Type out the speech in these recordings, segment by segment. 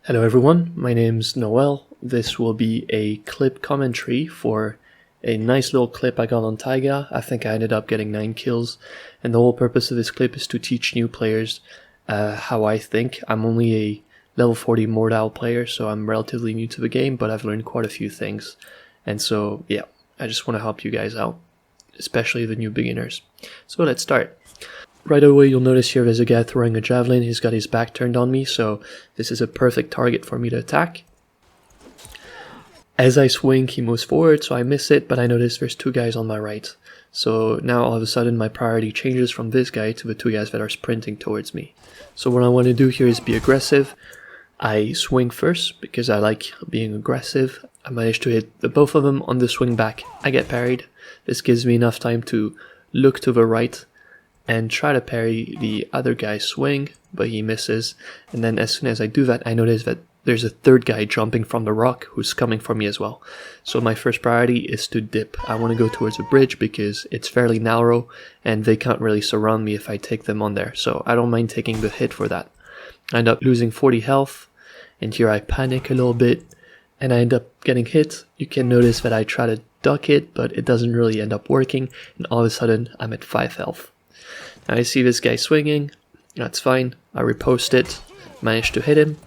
Hello everyone, my name's Noel. This will be a clip commentary for a nice little clip I got on Taiga. I think I ended up getting 9 kills, and the whole purpose of this clip is to teach new players how I think. I'm only a level 40 Mordhau player, so I'm relatively new to the game, but I've learned quite a few things. And so, yeah, I just want to help you guys out, especially the new beginners. So let's start. Right away, you'll notice here there's a guy throwing a javelin. He's got his back turned on me, so this is a perfect target for me to attack. As I swing, he moves forward, so I miss it, but I notice there's 2 guys on my right. So now all of a sudden my priority changes from this guy to the 2 guys that are sprinting towards me. So what I want to do here is be aggressive. I swing first because I like being aggressive. I managed to hit the both of them on the swing back. I get parried. This gives me enough time to look to the right and try to parry the other guy's swing, but he misses. And then as soon as I do that, I notice that there's a 3rd guy jumping from the rock who's coming for me as well. So my first priority is to dip. I want to go towards a bridge because it's fairly narrow and they can't really surround me if I take them on there. So I don't mind taking the hit for that. I end up losing 40 health, and here I panic a little bit and I end up getting hit. You can notice that I try to duck it, but it doesn't really end up working, and all of a sudden I'm at 5 health. Now I see this guy swinging, that's fine, I repost it, managed to hit him.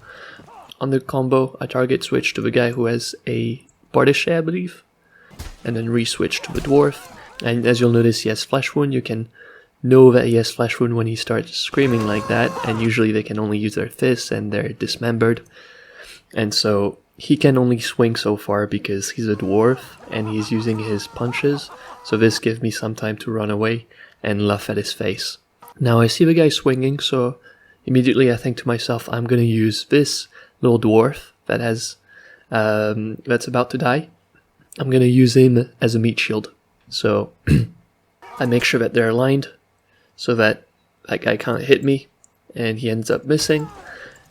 On the combo, I target switch to the guy who has a Bardichet, I believe, and then re-switch to the dwarf. And as you'll notice, he has flesh wound. You can know that he has flesh wound when he starts screaming like that, and usually they can only use their fists and they're dismembered. And so he can only swing so far because he's a dwarf and he's using his punches, so this gives me some time to run away and laugh at his face. Now I see the guy swinging, so immediately I think to myself, I'm going to use this little dwarf that has that's about to die. I'm going to use him as a meat shield. So I make sure that they're aligned so that that guy can't hit me, and he ends up missing.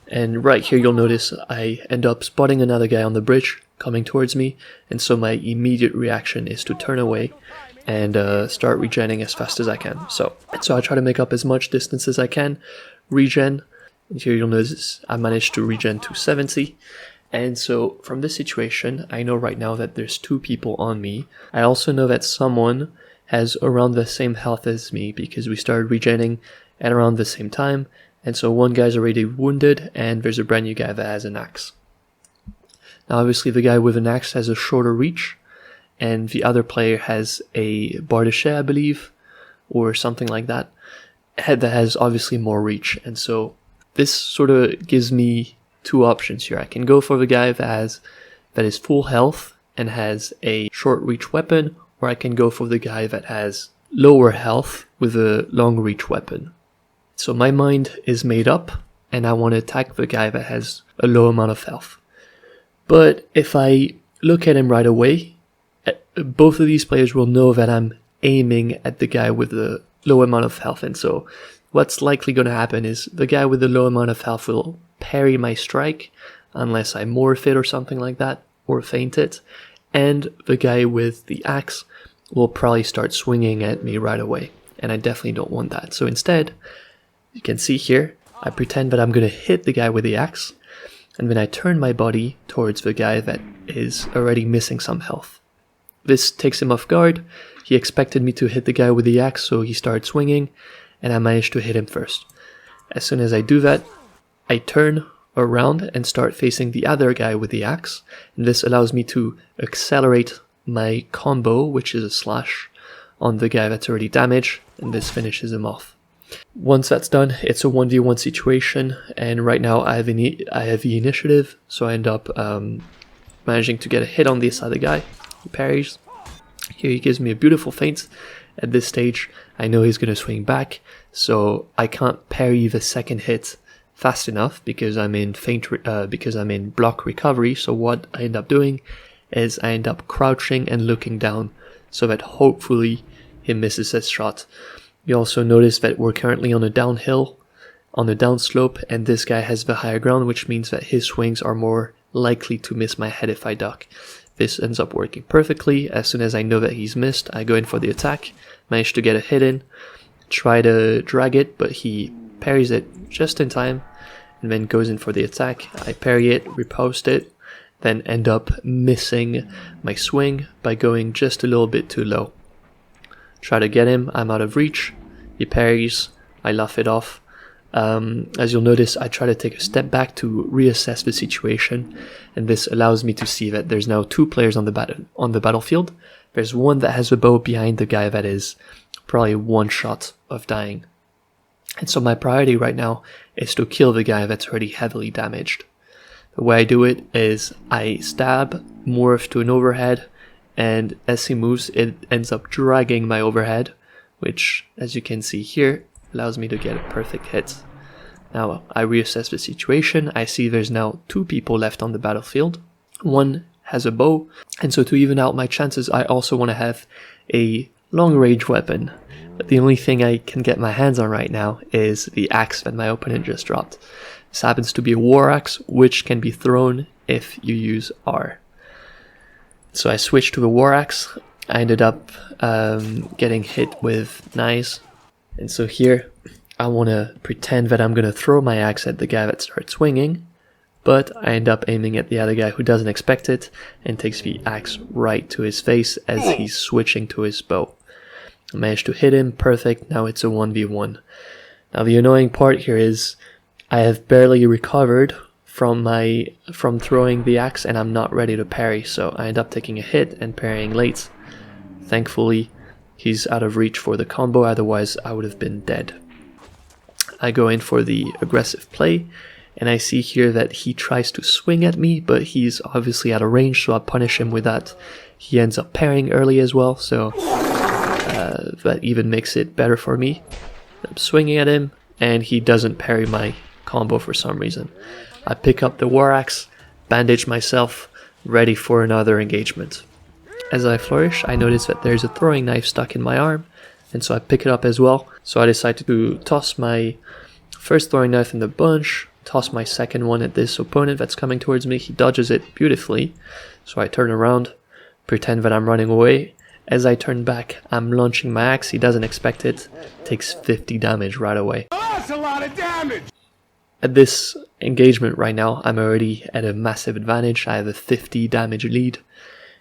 And right here you'll notice I end up spotting another guy on the bridge coming towards me, and so my immediate reaction is to turn away and start regenning as fast as I can. So I try to make up as much distance as I can, regen, and here you'll notice I managed to regen to 70. And so from this situation, I know right now that there's 2 people on me. I also know that someone has around the same health as me because we started regenning at around the same time, and so one guy's already wounded and there's a brand new guy that has an axe. Now obviously the guy with an axe has a shorter reach, and the other player has a Bardichet, I believe, or something like that, that has obviously more reach. And so this sort of gives me 2 options here. I can go for the guy that is full health and has a short reach weapon, or I can go for the guy that has lower health with a long reach weapon. So my mind is made up and I want to attack the guy that has a low amount of health. But if I look at him right away, both of these players will know that I'm aiming at the guy with the low amount of health, and so what's likely going to happen is the guy with the low amount of health will parry my strike unless I morph it or something like that, or feint it, and the guy with the axe will probably start swinging at me right away, and I definitely don't want that. So instead, you can see here, I pretend that I'm going to hit the guy with the axe, and then I turn my body towards the guy that is already missing some health. This takes him off guard. He expected me to hit the guy with the axe, so he started swinging, and I managed to hit him first. As soon as I do that, I turn around and start facing the other guy with the axe, and this allows me to accelerate my combo, which is a slash, on the guy that's already damaged, and this finishes him off. Once that's done, it's a 1v1 situation, and right now I have the initiative, so I end up managing to get a hit on this other guy. He parries. Here he gives me a beautiful feint. At this stage, I know he's going to swing back, so I can't parry the second hit fast enough because I'm in block recovery. So what I end up doing is I end up crouching and looking down so that hopefully he misses his shot. You also notice that we're currently on a downhill, on a downslope, and this guy has the higher ground, which means that his swings are more likely to miss my head if I duck. This ends up working perfectly. As soon as I know that he's missed, I go in for the attack, manage to get a hit in, try to drag it, but he parries it just in time, and then goes in for the attack. I parry it, riposte it, then end up missing my swing by going just a little bit too low. Try to get him, I'm out of reach, he parries, I laugh it off. As you'll notice, I try to take a step back to reassess the situation, and this allows me to see that there's now 2 players on the battlefield. There's one that has a bow behind the guy that is probably 1 shot of dying. And so my priority right now is to kill the guy that's already heavily damaged. The way I do it is I stab, morph to an overhead, and as he moves, it ends up dragging my overhead, which, as you can see here, allows me to get a perfect hit. Now I reassess the situation. I see there's now 2 people left on the battlefield. One has a bow, and so to even out my chances, I also want to have a long-range weapon. But the only thing I can get my hands on right now is the axe that my opponent just dropped. This happens to be a war axe, which can be thrown if you use R. So I switched to the war axe. I ended up getting hit with knives. And so here, I want to pretend that I'm going to throw my axe at the guy that starts swinging, but I end up aiming at the other guy who doesn't expect it and takes the axe right to his face as he's switching to his bow. I managed to hit him, perfect, now it's a 1v1. Now the annoying part here is I have barely recovered from throwing the axe and I'm not ready to parry, so I end up taking a hit and parrying late. Thankfully, he's out of reach for the combo, otherwise I would have been dead. I go in for the aggressive play, and I see here that he tries to swing at me, but he's obviously out of range, so I punish him with that. He ends up parrying early as well, so that even makes it better for me. I'm swinging at him, and he doesn't parry my combo for some reason. I pick up the war axe, bandage myself, ready for another engagement. As I flourish, I notice that there's a throwing knife stuck in my arm, and so I pick it up as well. So I decide to toss my first throwing knife in the bunch, toss my second one at this opponent that's coming towards me. He dodges it beautifully, so I turn around, pretend that I'm running away. As I turn back, I'm launching my axe. He doesn't expect it, takes 50 damage right away. Oh, that's a lot of damage! At this engagement right now, I'm already at a massive advantage. I have a 50 damage lead,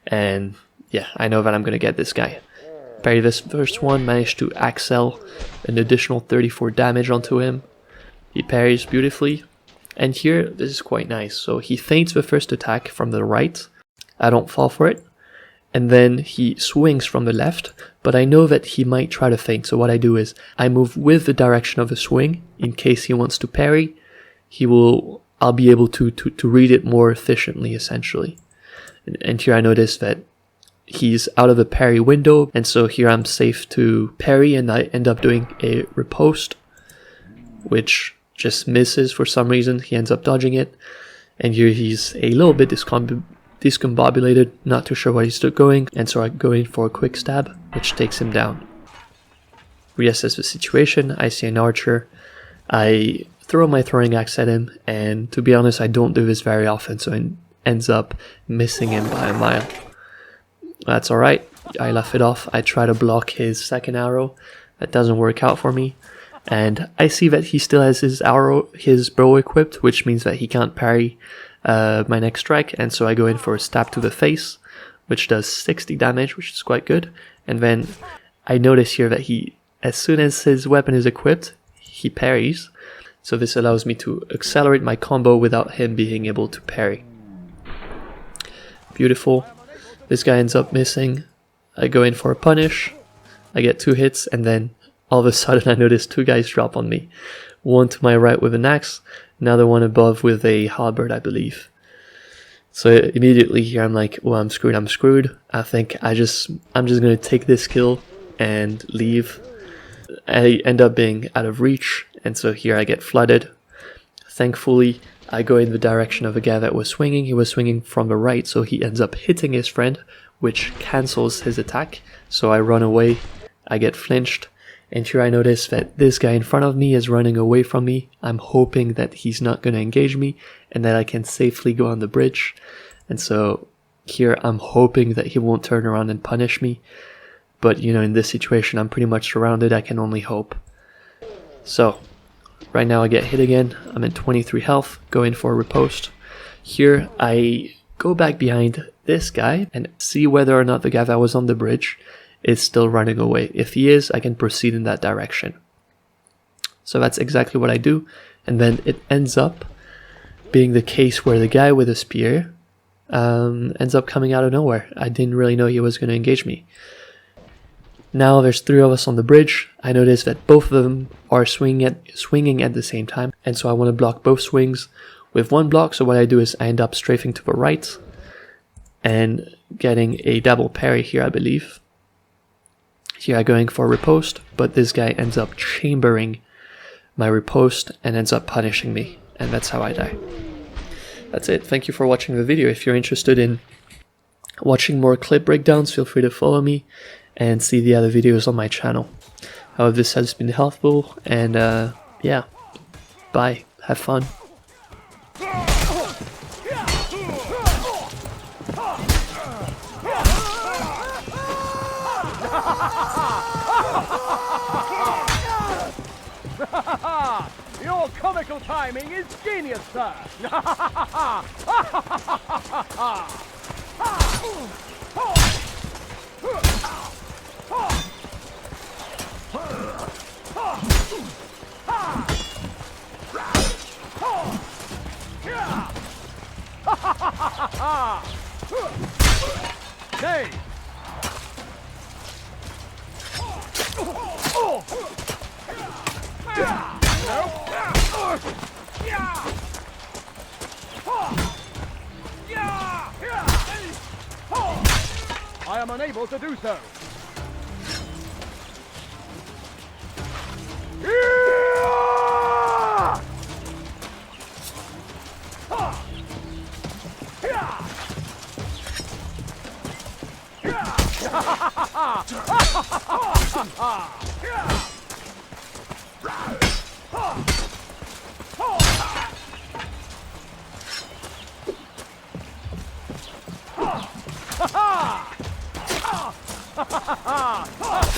and yeah, I know that I'm going to get this guy. Parry this first one, managed to axel an additional 34 damage onto him. He parries beautifully, and here, this is quite nice. So he feints the first attack from the right, I don't fall for it, and then he swings from the left, but I know that he might try to feint, so what I do is I move with the direction of the swing. In case he wants to parry, I'll be able to read it more efficiently, essentially. And here I notice that he's out of the parry window, and so here I'm safe to parry, and I end up doing a riposte, which just misses for some reason. He ends up dodging it, and here he's a little bit discombobulated, not too sure where he's going, and so I go in for a quick stab, which takes him down. Reassess the situation. I see an archer. I throw my throwing axe at him, and to be honest, I don't do this very often, so it ends up missing him by a mile. That's alright, I laugh it off. I try to block his second arrow. That doesn't work out for me. And I see that he still has his bow equipped, which means that he can't parry my next strike. And so I go in for a stab to the face, which does 60 damage, which is quite good. And then I notice here that as soon as his weapon is equipped, he parries. So this allows me to accelerate my combo without him being able to parry. Beautiful. This guy ends up missing. I go in for a punish. I get 2 hits, and then all of a sudden I notice 2 guys drop on me. One to my right with an axe, another one above with a halberd, I believe. So immediately here I'm like, well, I'm screwed. I think I'm just gonna take this kill and leave. I end up being out of reach, and so here I get flooded. Thankfully, I go in the direction of a guy that was swinging. He was swinging from the right, so he ends up hitting his friend, which cancels his attack. So I run away, I get flinched, and here I notice that this guy in front of me is running away from me. I'm hoping that he's not going to engage me and that I can safely go on the bridge. And so here I'm hoping that he won't turn around and punish me. But, you know, in this situation, I'm pretty much surrounded. I can only hope. So, Right now I get hit again. I'm at 23 health, go in for a riposte. Here I go back behind this guy and see whether or not the guy that was on the bridge is still running away. If he is, I can proceed in that direction. So that's exactly what I do, and then it ends up being the case where the guy with a spear ends up coming out of nowhere. I didn't really know he was going to engage me. Now there's 3 of us on the bridge. I notice that both of them are swinging at the same time, and so I want to block both swings with one block. So what I do is I end up strafing to the right and getting a double parry here, I believe. Here I'm going for a riposte, but this guy ends up chambering my riposte and ends up punishing me, and that's how I die. That's it. Thank you for watching the video. If you're interested in watching more clip breakdowns, feel free to follow me and see the other videos on my channel. I hope this has been helpful, and yeah, bye. Have fun. Your comical timing is genius, sir! Hey! I am unable to do so.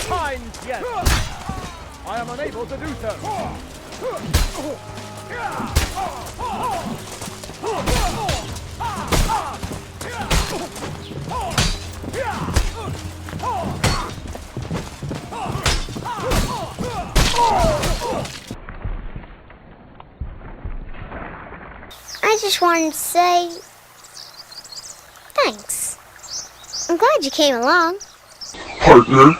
Fine, yes. I am unable to do so. I just wanted to say thanks. I'm glad you came along. Partner.